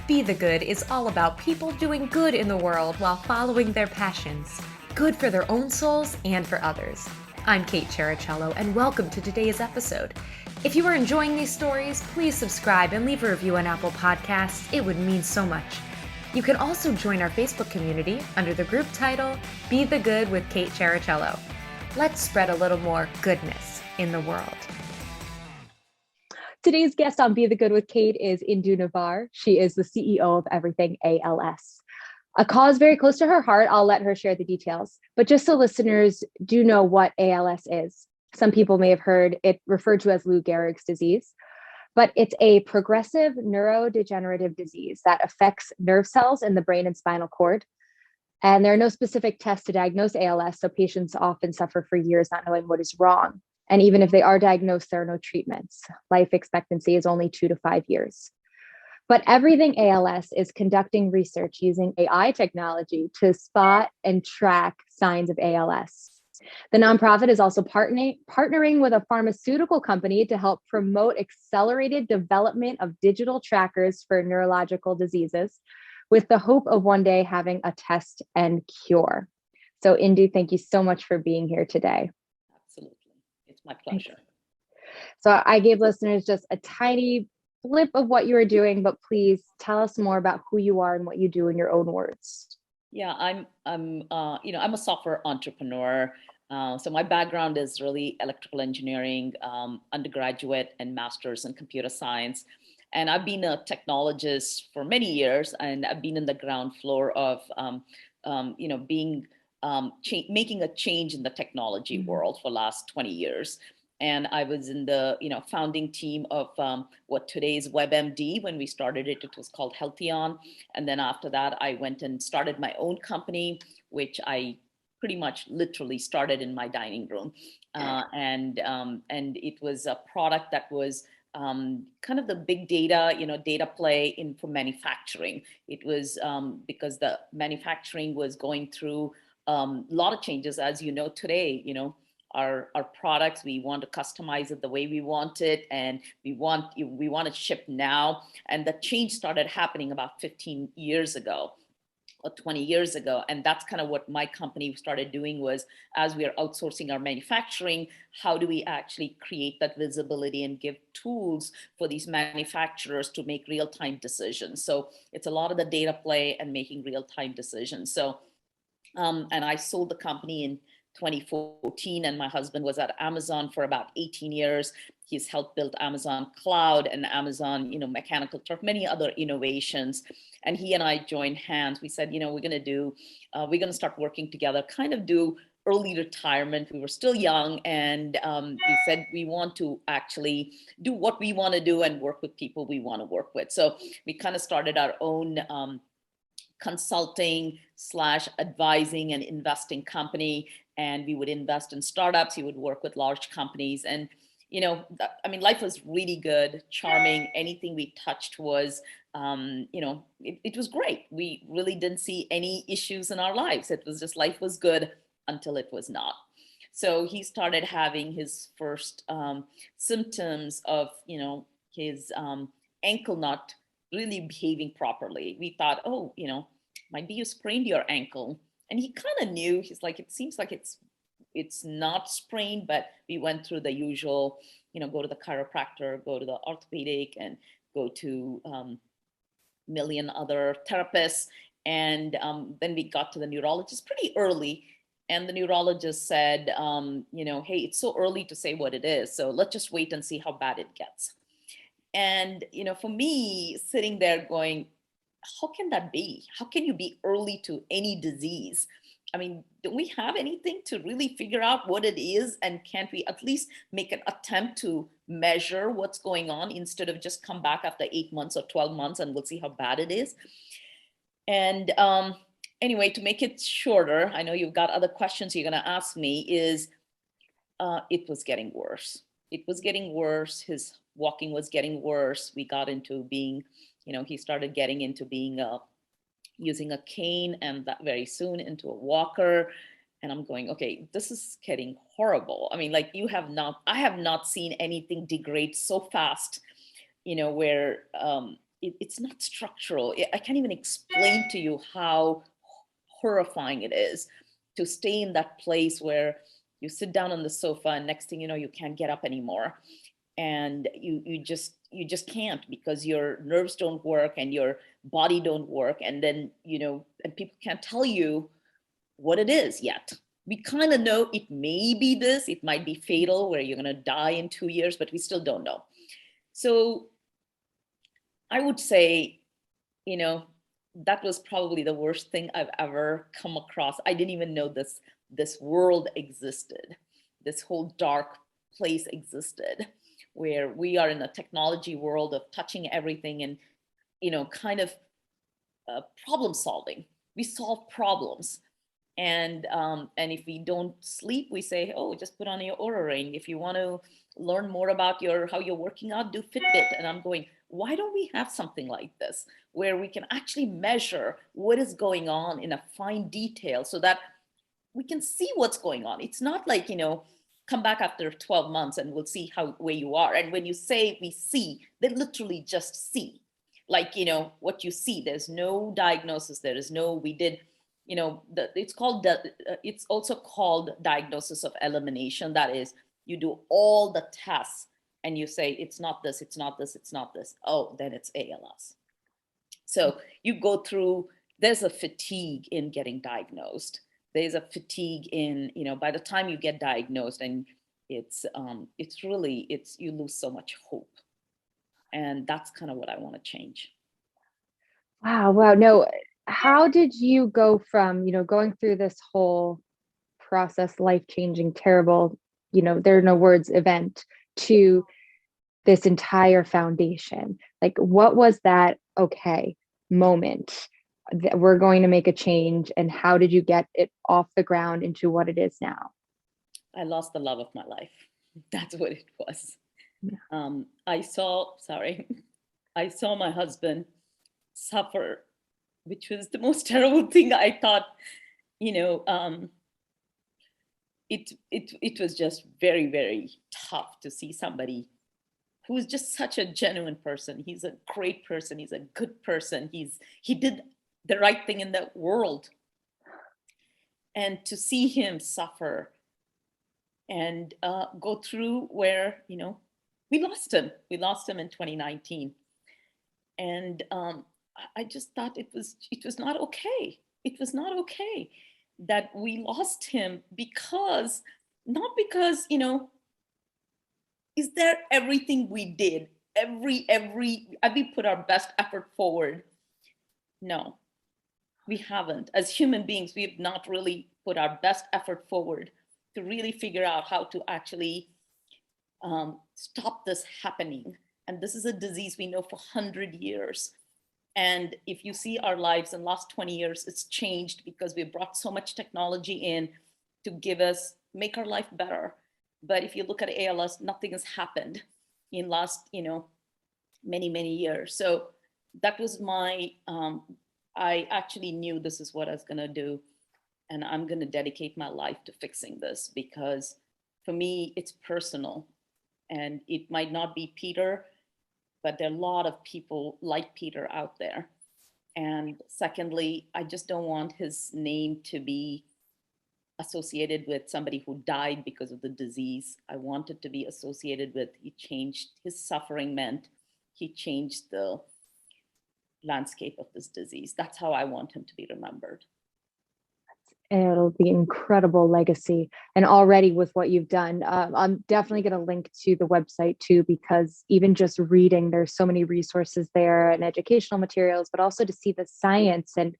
Be the Good is all about people doing good in the world while following their passions. Good for their own souls and for others. I'm Kate Chericello, and welcome to today's episode. If you are enjoying these stories, please subscribe and leave a review on Apple Podcasts. It would mean so much. You can also join our Facebook community under the group title, Be the Good with Kate Chericello. Let's spread a little more goodness in the world. Today's guest on Be the Good with Kate is Indu Navar. She is the CEO of EverythingALS. A cause very close to her heart. I'll let her share the details. But just so listeners do know what ALS is, some people may have heard it referred to as Lou Gehrig's disease, but it's a progressive neurodegenerative disease that affects nerve cells in the brain and spinal cord. And there are no specific tests to diagnose ALS, so patients often suffer for years not knowing what is wrong. And even if they are diagnosed, there are no treatments. Life expectancy is only 2 to 5 years. But EverythingALS is conducting research using AI technology to spot and track signs of ALS. The nonprofit is also partnering with a pharmaceutical company to help promote accelerated development of digital trackers for neurological diseases, with the hope of one day having a test and cure. So Indu, thank you so much for being here today. Absolutely. It's my pleasure. So I gave listeners just a tiny blip of what you are doing, but please tell us more about who you are and what you do in your own words. Yeah, I'm a software entrepreneur. So my background is really electrical engineering, undergraduate and master's in computer science. And I've been a technologist for many years, and I've been in the ground floor of, making a change in the technology world for the last 20 years. And I was in the founding team of what today is WebMD. When we started it, it was called Healthion. And then after that, I went and started my own company, which I pretty much literally started in my dining room. And it was a product that was kind of the big data, data play in for manufacturing. It was because the manufacturing was going through a lot of changes, as you know, today, our products, we want to customize it the way we want it, and we want it shipped now. And the change started happening about 15 years ago or 20 years ago. And that's kind of what my company started doing was, as we are outsourcing our manufacturing, how do we actually create that visibility and give tools for these manufacturers to make real-time decisions? So it's a lot of the data play and making real-time decisions. So, and I sold the company in 2014, and my husband was at Amazon for about 18 years. He's helped build Amazon Cloud and Amazon, Mechanical Turk, many other innovations. And he and I joined hands. We said, we're going to start working together, kind of do early retirement. We were still young, and we said we want to actually do what we want to do and work with people we want to work with. So we kind of started our own consulting / advising and investing company. And we would invest in startups. He would work with large companies. And, life was really good, charming. Anything we touched was, it was great. We really didn't see any issues in our lives. It was just life was good until it was not. So he started having his first symptoms of, his ankle not really behaving properly. We thought, might be you sprained your ankle. And he kind of knew. He's like, it seems like it's not sprained, but we went through the usual, go to the chiropractor, go to the orthopedic, and go to million other therapists. And then we got to the neurologist pretty early. And the neurologist said, hey, it's so early to say what it is. So let's just wait and see how bad it gets. And, for me, sitting there going, how can that be? How can you be early to any disease? I mean, don't we have anything to really figure out what it is? And can't we at least make an attempt to measure what's going on instead of just come back after 8 months or 12 months and we'll see how bad it is? And anyway, to make it shorter, I know you've got other questions you're going to ask me, is it was getting worse. It was getting worse. His walking was getting worse. We got into being, he started getting into being using a cane, and that very soon into a walker. And I'm going, okay, this is getting horrible. I mean, like I have not seen anything degrade so fast, where it's not structural. I can't even explain to you how horrifying it is to stay in that place where you sit down on the sofa and next thing you know, you can't get up anymore. And you just can't, because your nerves don't work and your body don't work. And then, and people can't tell you what it is yet. We kind of know it may be this, it might be fatal where you're going to die in 2 years, but we still don't know. So I would say, that was probably the worst thing I've ever come across. I didn't even know this world existed. This whole dark place existed, where we are in a technology world of touching everything and, kind of problem solving. We solve problems. And if we don't sleep, we say, oh, just put on your Oura ring. If you want to learn more about how you're working out, do Fitbit. And I'm going, why don't we have something like this where we can actually measure what is going on in a fine detail so that we can see what's going on? It's not like, come back after 12 months and we'll see where you are. And when you say we see, they literally just see, like, what you see. There's no diagnosis. There is no, we did, it's also called diagnosis of elimination. That is, you do all the tests and you say, it's not this, it's not this, it's not this. Oh, then it's ALS. So you go through, there's a fatigue in getting diagnosed. There's a fatigue in, by the time you get diagnosed, and it's you lose so much hope. And that's kind of what I want to change. Wow. No, how did you go from, going through this whole process, life-changing, terrible, there are no words, event, to this entire foundation? Like, what was that moment that we're going to make a change, and how did you get it off the ground into what it is now? I lost the love of my life. That's what it was. Yeah. I saw my husband suffer, which was the most terrible thing. I thought, it was just very, very tough to see somebody who's just such a genuine person. He's a great person. He's a good person. He did the right thing in the world. And to see him suffer and go through where, we lost him. We lost him in 2019. And I just thought it was not okay. It was not okay that we lost him not because, is there everything we did, we put our best effort forward? No, we haven't. As human beings, we have not really put our best effort forward to really figure out how to actually stop this happening. And this is a disease we know for 100 years. And if you see our lives in the last 20 years, it's changed because we brought so much technology in to make our life better. But if you look at ALS, nothing has happened in last, many, many years. So that was I actually knew this is what I was going to do. And I'm going to dedicate my life to fixing this, because for me, it's personal. And it might not be Peter, but there are a lot of people like Peter out there. And secondly, I just don't want his name to be associated with somebody who died because of the disease. I want it to be associated with his suffering meant he changed the landscape of this disease. That's how I want him to be remembered. It'll be an incredible legacy. And already with what you've done, I'm definitely going to link to the website too, because even just reading, there's so many resources there and educational materials, but also to see the science. And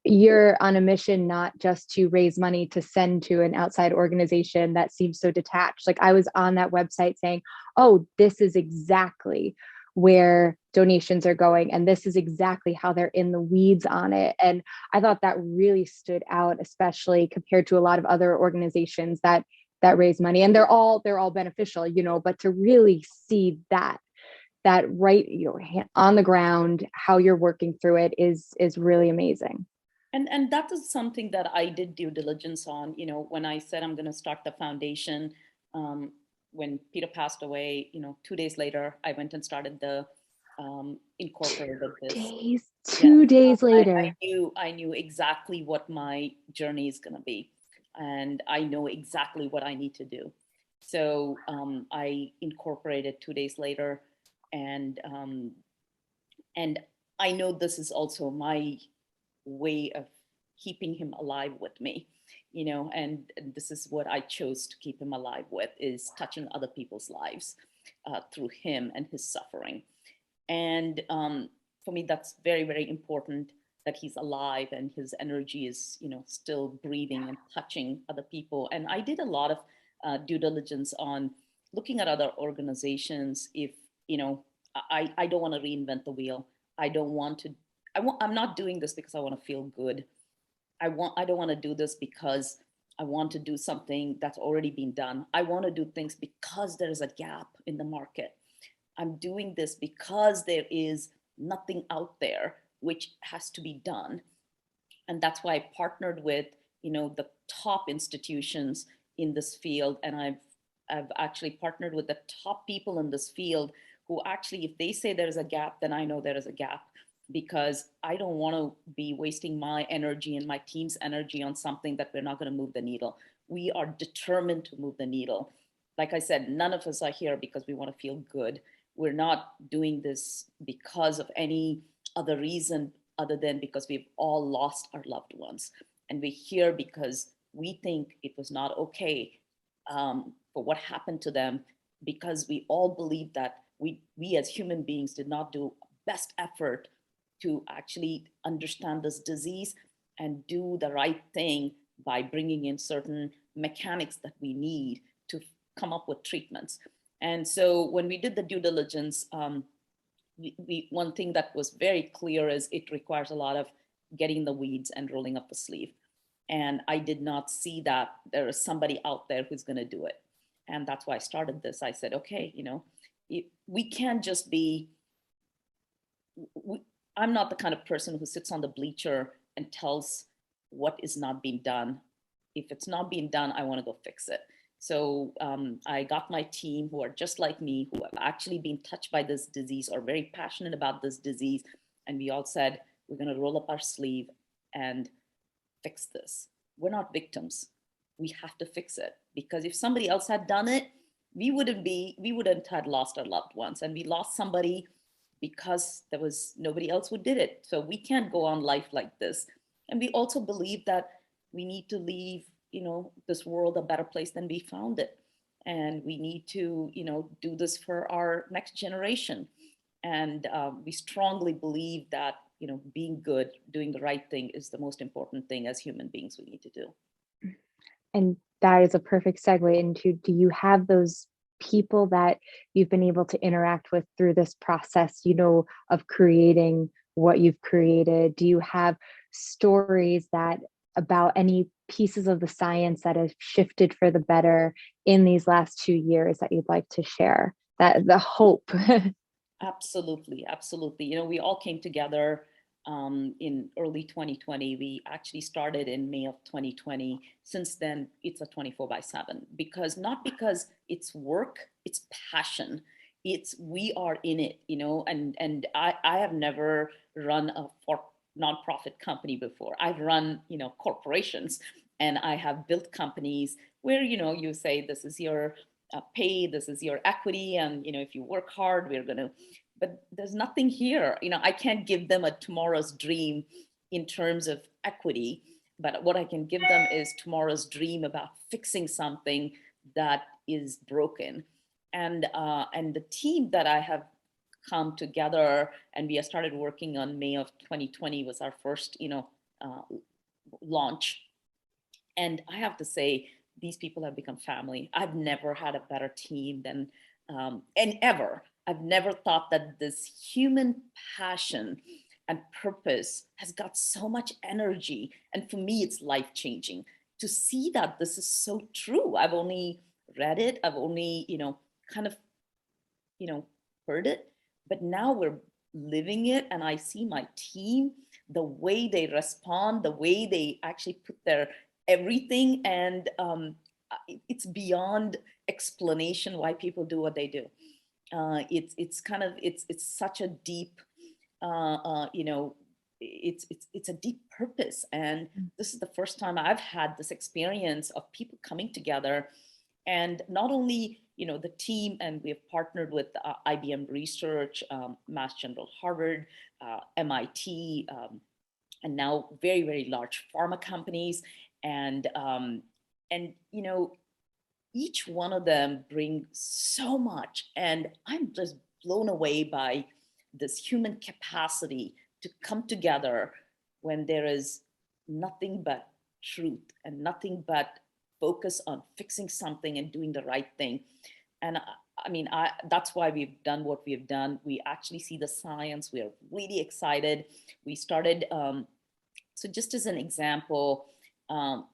you're on a mission, not just to raise money to send to an outside organization that seems so detached. Like, I was on that website saying, oh, this is exactly where donations are going, and this is exactly how they're in the weeds on it. And I thought that really stood out, especially compared to a lot of other organizations that raise money, and they're all beneficial, but to really see that right, on the ground, how you're working through it is really amazing. And that is something that I did due diligence on. When I said I'm going to start the foundation, when Peter passed away, 2 days later, I went and started the 2 incorporated this. days, Yeah, 2 days I later. knew exactly what my journey is going to be, and I know exactly what I need to do. So I incorporated 2 days later, and and I know this is also my way of keeping him alive with me, and this is what I chose to keep him alive with, is touching other people's lives through him and his suffering. And for me, that's very, very important, that he's alive and his energy is, still breathing and touching other people. And I did a lot of due diligence on looking at other organizations. If, I don't want to reinvent the wheel. I don't want to, I'm not doing this because I want to feel good. I don't want to do this because I want to do something that's already been done. I want to do things because there's a gap in the market. I'm doing this because there is nothing out there which has to be done. And that's why I partnered with, the top institutions in this field. And I've actually partnered with the top people in this field who actually, if they say there's a gap, then I know there is a gap, because I don't want to be wasting my energy and my team's energy on something that we're not going to move the needle. We are determined to move the needle. Like I said, none of us are here because we want to feel good. We're not doing this because of any other reason other than because we've all lost our loved ones. And we're here because we think it was not okay for what happened to them, because we all believe that we as human beings did not do best effort to actually understand this disease and do the right thing by bringing in certain mechanics that we need to come up with treatments. And so when we did the due diligence, one thing that was very clear is it requires a lot of getting the weeds and rolling up the sleeve. And I did not see that there is somebody out there who's going to do it. And that's why I started this. I said, okay, we can't just be, I'm not the kind of person who sits on the bleacher and tells what is not being done. If it's not being done, I want to go fix it. So I got my team who are just like me, who have actually been touched by this disease or very passionate about this disease. And we all said, we're going to roll up our sleeve and fix this. We're not victims. We have to fix it, because if somebody else had done it, we wouldn't have lost our loved ones. And we lost somebody because there was nobody else who did it. So we can't go on life like this. And we also believe that we need to leave, this world a better place than we found it. And we need to, do this for our next generation. And we strongly believe that, being good, doing the right thing is the most important thing as human beings we need to do. And that is a perfect segue into, do you have those people that you've been able to interact with through this process, of creating what you've created? Do you have stories that about any pieces of the science that have shifted for the better in these last 2 years that you'd like to share? That the hope. Absolutely, absolutely. We all came together in early 2020. We actually started in May of 2020. Since then, it's a 24/7, not because it's work, it's passion. We are in it, and I have never run a nonprofit company before. I've run, corporations, and I have built companies where, you say, this is your pay, this is your equity, and if you work hard, we're going to, but there's nothing here. I can't give them a tomorrow's dream in terms of equity, but what I can give them is tomorrow's dream about fixing something that is broken. And the team that I have come together, and we have started working on May of 2020 was our first launch. And I have to say, these people have become family. I've never had a better team than, and ever. I've never thought that this human passion and purpose has got so much energy. And for me, it's life-changing to see that this is so true. I've only read it. I've only, kind of, heard it, but now we're living it. And I see my team, the way they respond, the way they actually put their everything. And it's beyond explanation why people do what they do. It's kind of it's such a deep, you know, it's a deep purpose. And this is the first time I've had this experience of people coming together, and not only, you know, the team, and we have partnered with IBM Research, Mass General, Harvard, MIT, and now very, very large pharma companies. And you know, each one of them brings so much, and I'm just blown away by this human capacity to come together when there is nothing but truth and nothing but focus on fixing something and doing the right thing. And I mean, that's why we've done what we've done. We actually see the science. We are really excited. We started, so just as an example,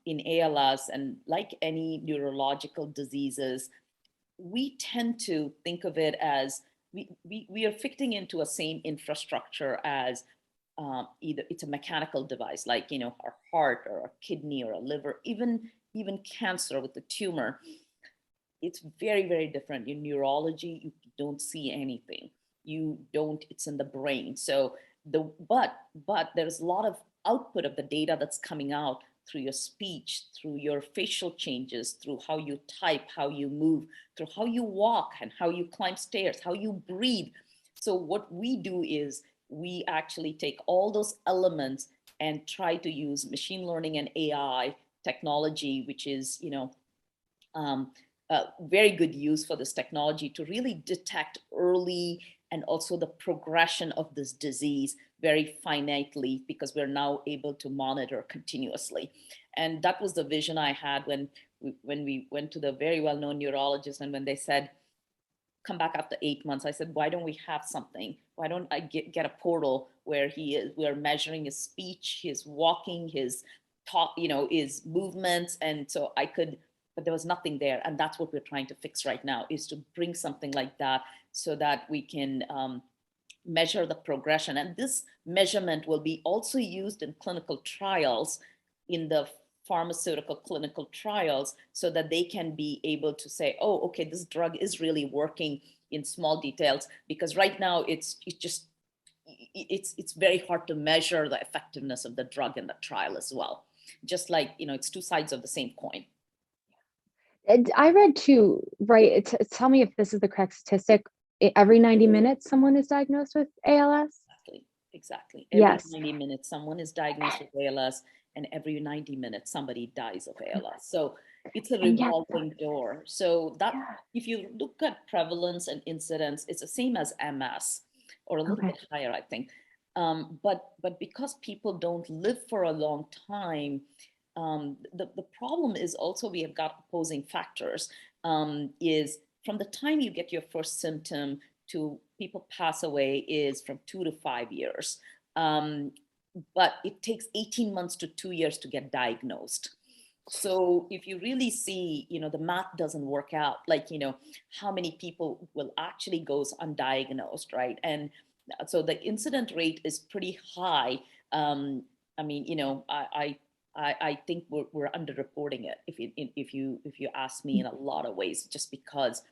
in ALS, and like any neurological diseases, we tend to think of it as we are fitting into a same infrastructure as, either it's a mechanical device, like, you know, our heart or a kidney or a liver, even cancer with the tumor. It's very, very different. In neurology, you don't see anything. You don't, it's in the brain. So but there's a lot of output of the data that's coming out through your speech, through your facial changes, through how you type, how you move, through how you walk and how you climb stairs, how you breathe. So what we do is we actually take all those elements and try to use machine learning and AI technology, which is, you know, very good use for this technology to really detect early and also the progression of this disease very finitely, because we're now able to monitor continuously. And that was the vision I had when we went to the very well-known neurologist, and when they said, come back after 8 months, I said, why don't we have something? Why don't I get a portal where we're measuring his speech, his walking, his talk, you know, his movements. And so I could, but there was nothing there. And that's what we're trying to fix right now, is to bring something like that so that we can measure the progression. And this measurement will be also used in clinical trials, in the pharmaceutical clinical trials, so that they can be able to say, oh, okay, this drug is really working in small details. Because right now it's very hard to measure the effectiveness of the drug in the trial as well. Just like, you know, it's two sides of the same coin. And I read too, right? Tell me if this is the correct statistic. Every 90 minutes, someone is diagnosed with ALS. Exactly. Every Yes. 90 minutes, someone is diagnosed with ALS, and every 90 minutes, somebody dies of ALS. So it's a And yet, revolving door. So that, yeah. if you look at prevalence and incidence, it's the same as MS, or a little Okay. bit higher, I think. But because people don't live for a long time, the problem is also, we have got opposing factors. Is from the time you get your first symptom to people pass away is from 2 to 5 years. But it takes 18 months to 2 years to get diagnosed. So if you really see, you know, the math doesn't work out, like, you know, how many people will actually goes undiagnosed, right? And so the incident rate is pretty high. I mean, you know, I think we're underreporting it, if you ask me, in a lot of ways, just because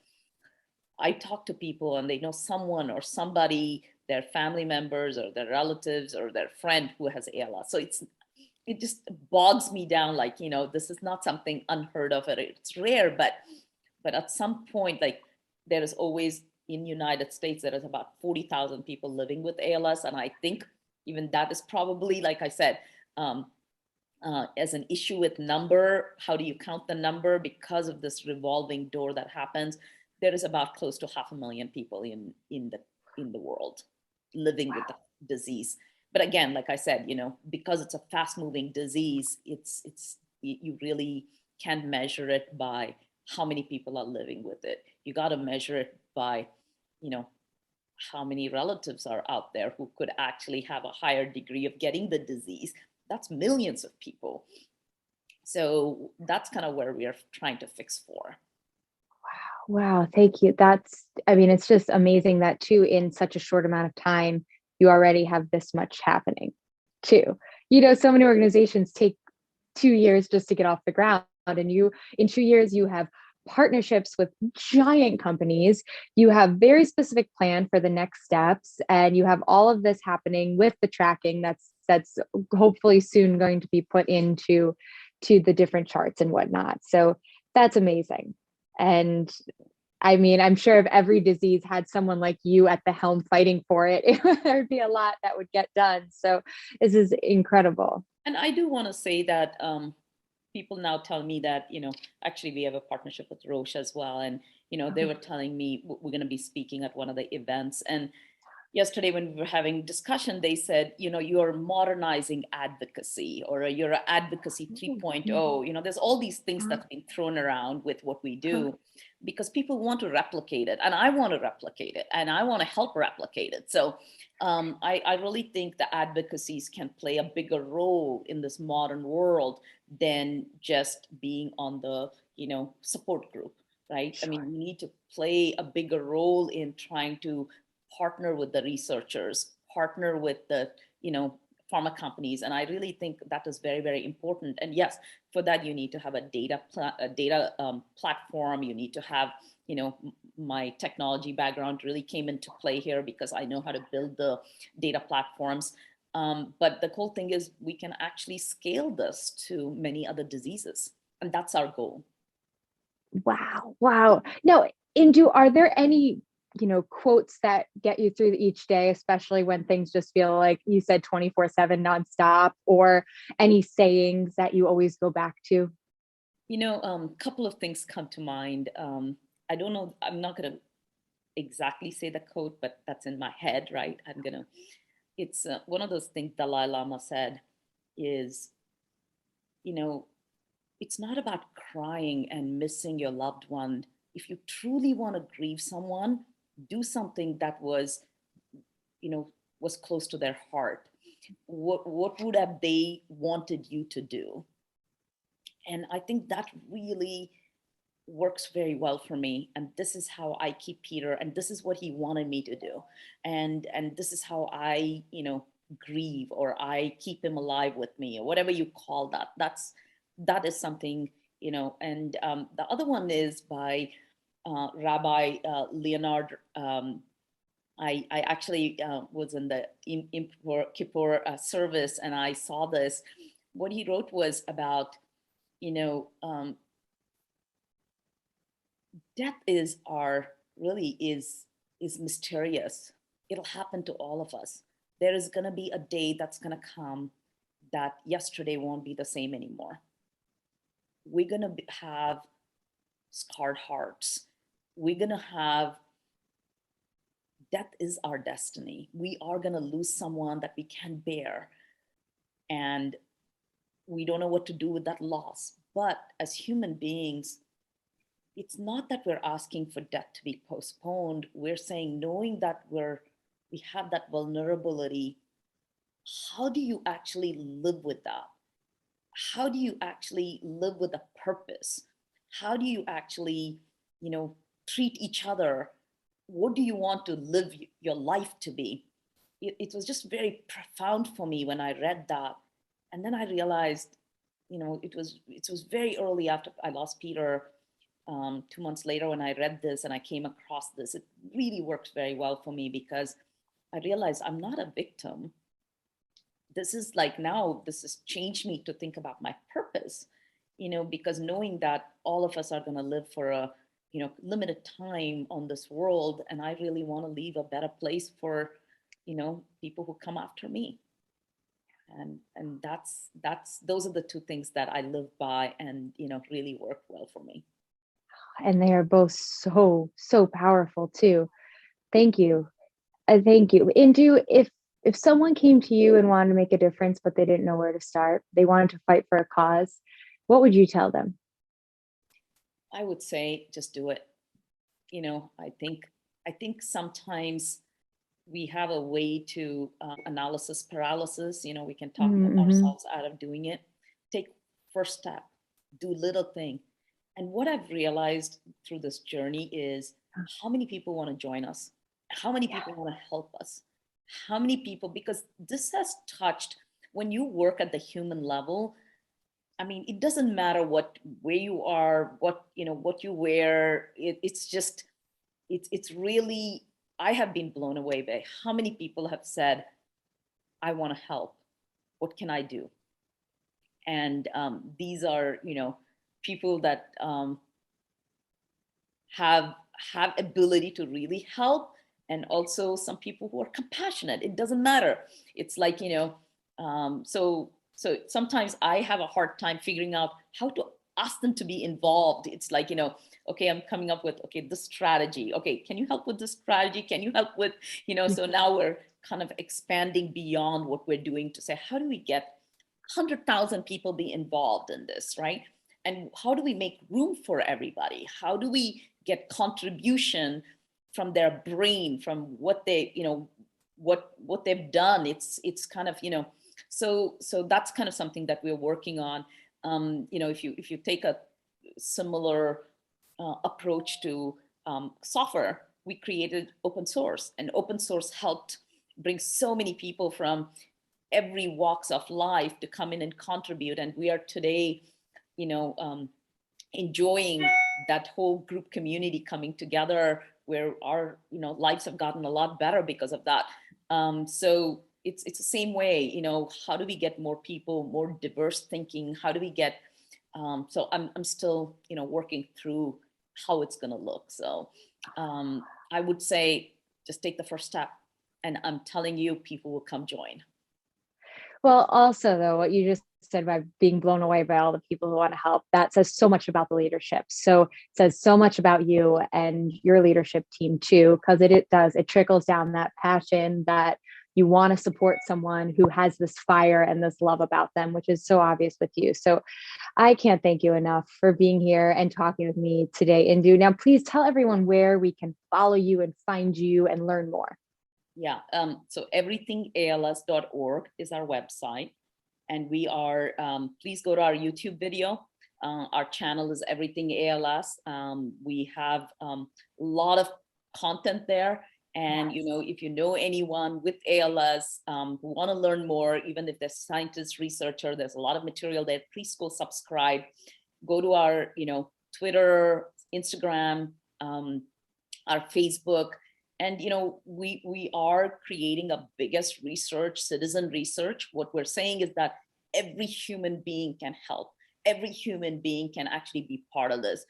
I talk to people and they know someone or somebody, their family members or their relatives or their friend who has ALS. So it just bogs me down, like, you know, this is not something unheard of. It's rare, but at some point, like, there is always, in United States, there is about 40,000 people living with ALS. And I think even that is probably, like I said, as an issue with number, how do you count the number? Because of this revolving door that happens, there is about close to 500,000 people in the world living with the disease. But again, like I said, you know, because it's a fast moving disease, you really can't measure it by how many people are living with it. You got to measure it by, you know, how many relatives are out there who could actually have a higher degree of getting the disease. That's millions of people. So that's kind of where we are trying to fix for. Wow, thank you. I mean, it's just amazing that too, in such a short amount of time, you already have this much happening too. You know, so many organizations take 2 years just to get off the ground. And you, in 2 years, you have partnerships with giant companies. You have very specific plan for the next steps, and you have all of this happening with the tracking that's hopefully soon going to be put into the different charts and whatnot. So that's amazing. And I mean, I'm sure if every disease had someone like you at the helm fighting for it, there'd be a lot that would get done. So this is incredible. And I do want to say that people now tell me that, actually we have a partnership with Roche as well. And, they were telling me we're going to be speaking at one of the events. And yesterday when we were having discussion, they said, you're modernizing advocacy, or you're advocacy 3.0. There's all these things that's been thrown around with what we do, because people want to replicate it, and I want to replicate it, and I want to help replicate it. So I really think the advocacies can play a bigger role in this modern world than just being on the support group, right? I mean, we need to play a bigger role in trying to partner with the researchers, partner with the pharma companies, and I really think that is very, very important. And yes, for that you need to have a data platform. You need to have my technology background really came into play here, because I know how to build the data platforms. But the cool thing is we can actually scale this to many other diseases, and that's our goal. Wow. Now, Indu, are there any quotes that get you through each day, especially when things just feel like you said 24/7 nonstop, or any sayings that you always go back to? Couple of things come to mind. I don't know, I'm not going to exactly say the quote, but that's in my head, right? It's one of those things Dalai Lama said is, it's not about crying and missing your loved one. If you truly want to grieve someone, do something that was close to their heart. What would have they wanted you to do? And I think that really works very well for me. And this is how I keep Peter, and this is what he wanted me to do. And this is how I, grieve, or I keep him alive with me, or whatever you call that. That is something, and the other one is by Rabbi Leonard. I actually was in the Yom Kippur service, and I saw this. What he wrote was about, death is mysterious. It'll happen to all of us. There is going to be a day that's going to come that yesterday won't be the same anymore. We're going to have scarred hearts. We're going to have, death is our destiny. We are going to lose someone that we can bear. And we don't know what to do with that loss. But as human beings, it's not that we're asking for death to be postponed. We're saying, knowing that we have that vulnerability, how do you actually live with that? How do you actually live with a purpose? How do you actually, treat each other? What do you want to live your life to be? It was just very profound for me when I read that. And then I realized, it was very early after I lost Peter. 2 months later, when I read this and I came across this, it really worked very well for me, because I realized I'm not a victim. This has changed me to think about my purpose, because knowing that all of us are going to live for a limited time on this world, and I really want to leave a better place for people who come after me. And those are the two things that I live by, and really work well for me. And they are both so powerful too. Thank you. Thank you. Indu, if someone came to you and wanted to make a difference, but they didn't know where to start, they wanted to fight for a cause, what would you tell them? I would say just do it. I think sometimes we have a way to analysis paralysis. We can talk ourselves out of doing it. Take first step, do little thing. And what I've realized through this journey is how many people want to join us, how many people want to help us, how many people, because this has touched, when you work at the human level, I mean, it doesn't matter where you are, what you wear. It's really, I have been blown away by how many people have said, I want to help. What can I do? And these are, people that have ability to really help, and also some people who are compassionate. It doesn't matter. It's like, so sometimes I have a hard time figuring out how to ask them to be involved. It's like, okay, I'm coming up with, okay, this strategy. Okay, can you help with this strategy? Can you help with, so now we're kind of expanding beyond what we're doing to say, how do we get 100,000 people be involved in this, right? And how do we make room for everybody? How do we get contribution from their brain, from what they, what they've done? It's kind of, so that's kind of something that we're working on. If you take a similar approach to software, we created open source, and open source helped bring so many people from every walks of life to come in and contribute. And we are today, enjoying that whole group community coming together, where our lives have gotten a lot better because of that. So it's the same way. How do we get more people, more diverse thinking? How do we get so I'm still working through how it's going to look. So I would say just take the first step, and I'm telling you, people will come join. Well, also though, what you just said about being blown away by all the people who want to help, that says so much about the leadership. So it says so much about you and your leadership team too, because it trickles down that passion that you want to support someone who has this fire and this love about them, which is so obvious with you. So I can't thank you enough for being here and talking with me today, Indu. Now, please tell everyone where we can follow you and find you and learn more. Yeah. So everythingals.org is our website. And we are, please go to our YouTube video. Our channel is EverythingALS. We have a lot of content there. And, if you know anyone with ALS who want to learn more, even if they're scientists, researcher, there's a lot of material there. Please go subscribe. Go to our, Twitter, Instagram, our Facebook. And, we are creating a biggest research, citizen research. What we're saying is that every human being can help. Every human being can actually be part of this.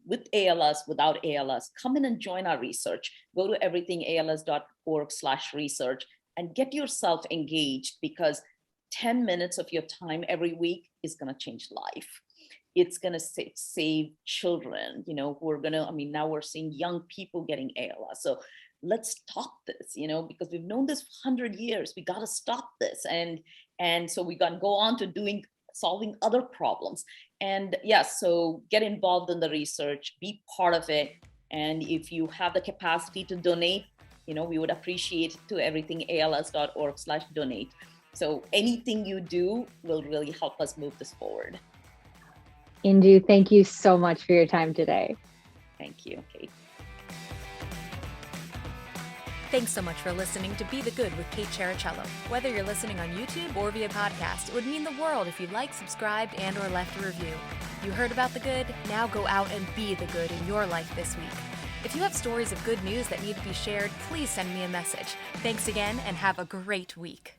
With ALS, without ALS, come in and join our research. Go to everythingals.org/research and get yourself engaged, because 10 minutes of your time every week is going to change life. It's going to save children, who are going to, now we're seeing young people getting ALS. So let's stop this, because we've known this for 100 years. We got to stop this. And so we got to go on to solving other problems. And yes, so get involved in the research, be part of it. And if you have the capacity to donate, we would appreciate it to everythingals.org/donate. So anything you do will really help us move this forward. Indu, thank you so much for your time today. Thank you, Kate. Thanks so much for listening to Be the Good with Kate Chericello. Whether you're listening on YouTube or via podcast, it would mean the world if you liked, subscribed, and or left a review. You heard about the good? Now go out and be the good in your life this week. If you have stories of good news that need to be shared, please send me a message. Thanks again, and have a great week.